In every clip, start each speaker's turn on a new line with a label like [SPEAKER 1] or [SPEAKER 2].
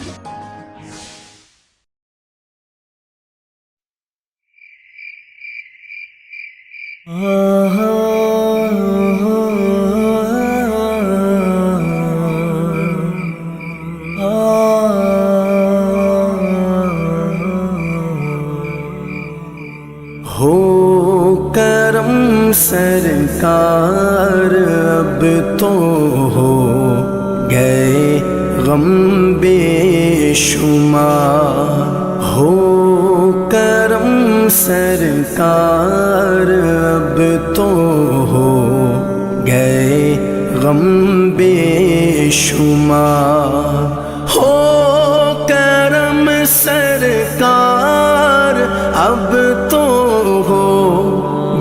[SPEAKER 1] ہو کرم سرکار اب تو ہو گئے غم بے شمار، ہو کرم سرکار اب تو ہو گئے غم بے شمار، ہو کرم سرکار اب تو ہو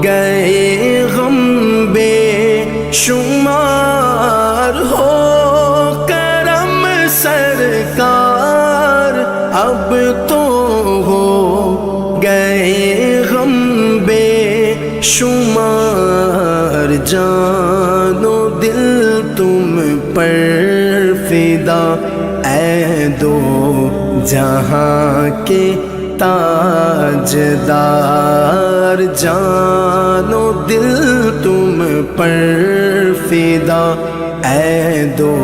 [SPEAKER 1] گئے غم بے شمار، ہو کرم سرکار اب تو ہو گئے غم بے شمار، جان و دل تم پر فدا اے دو جہاں کے تاجدار، جان و دل تم پر فدا اے دو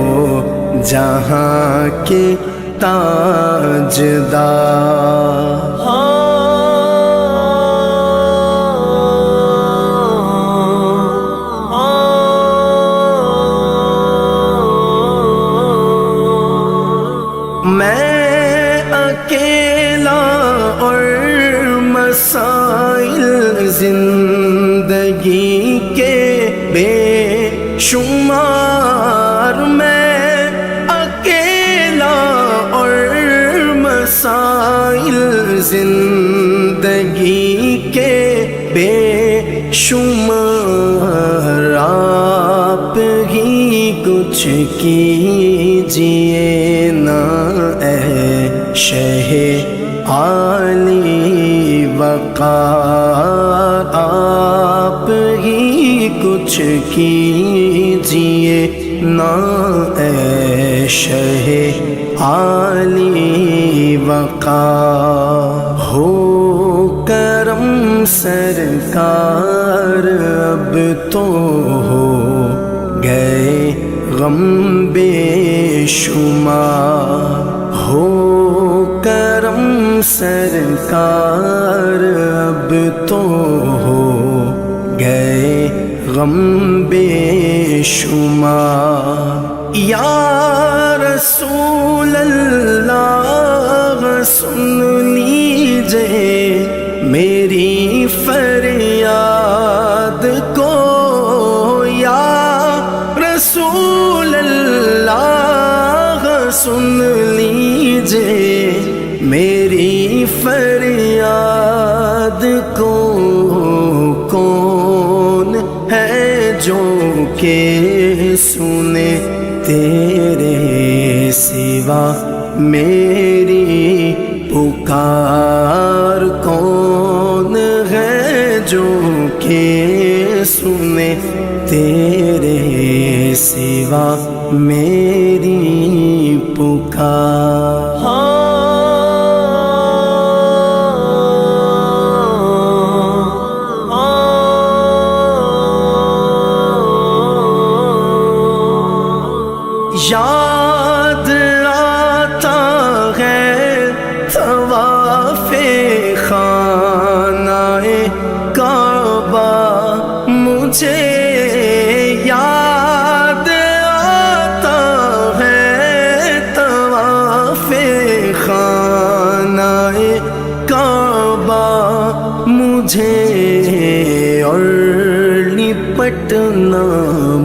[SPEAKER 1] جہاں کے تاجدار۔ میں اکیلا اور مسائل زندگی کے بے شمار، میں اکیلا اور مسائل زندگی کے بے شمار، آپ ہی کچھ کیجیے نا اے شہ عالی وقار، آپ ہی کچھ کیجیے نا اے شہ عالی وقار، ہو کرم سرکار اب تو ہو گئے غم بے شمار، ہو کرم سرکار اب تو ہو گئے غم بے شمار، یا رسول اللہ سن لیجئے میری فریاد کو، یا رسول اللہ سن لیجئے میری فریاد کو، کون ہے جو کہ سنے تیرے سوا میری پکار، کون ہے جو کہ سنے تیرے سوا میری پکار۔ یاد آتا ہے طواف خانہ کعبہ مجھے، یاد آتا ہے طواف خانہ کعبہ مجھے، اور لپٹنا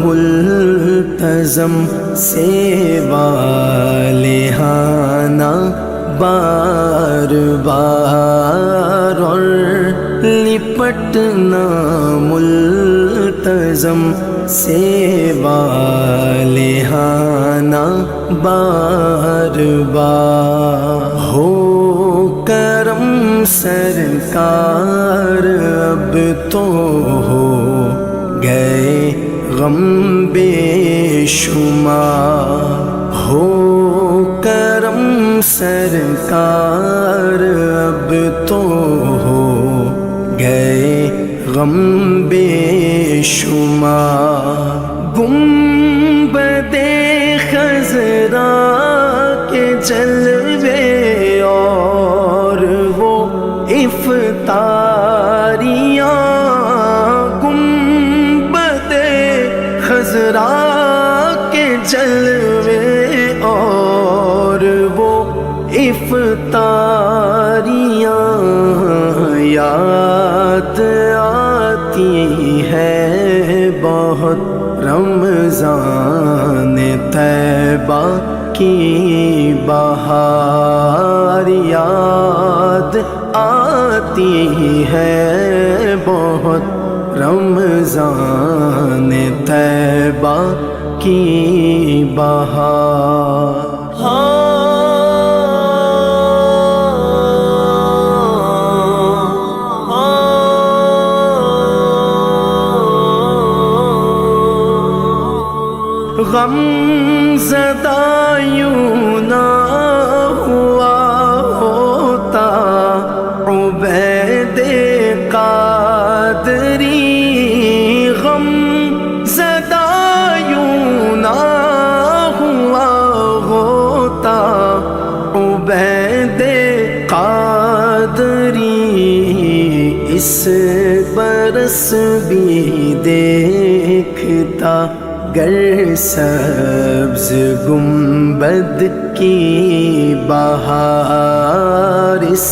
[SPEAKER 1] ملتزم سے والہانہ بار بار، اور لپٹنا ملتزم سے والہانہ بار بار، ہو کرم سرکار اب تو ہو گئے غم بے شمار، ہو کرم سرکار اب تو ہو گئے غم بے شمار، گنبد خضرا کے جلوے اور وہ افطاریاں، گنبد خضرا کے جلوے اور وہ افطاریاں یاد آتی ہے بہت رمضان طیبہ کی بہار، یاد آتی ہے بہت رمضان طیبہ کی بہار۔ غم زدہ یوں نہ ہوا ہوتا عبید قادری، غم زدہ یوں نہ ہوا ہوتا عبید قادری، اس برس بھی دیکھتا گر سبز گنبد کی بہار، اس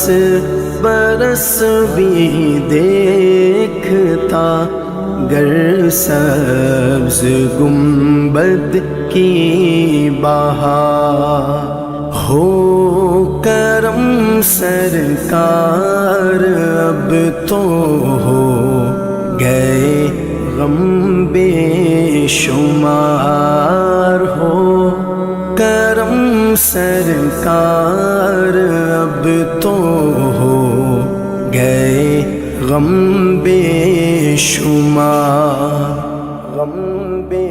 [SPEAKER 1] برس بھی دیکھتا گر سبز گنبد کی بہار۔ ہو کرم سرکار اب تو ہو گئے غم بے شمار، ہو کرم سرکار اب تو ہو گئے غم بے شمار، غم بے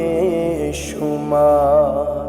[SPEAKER 1] شمار۔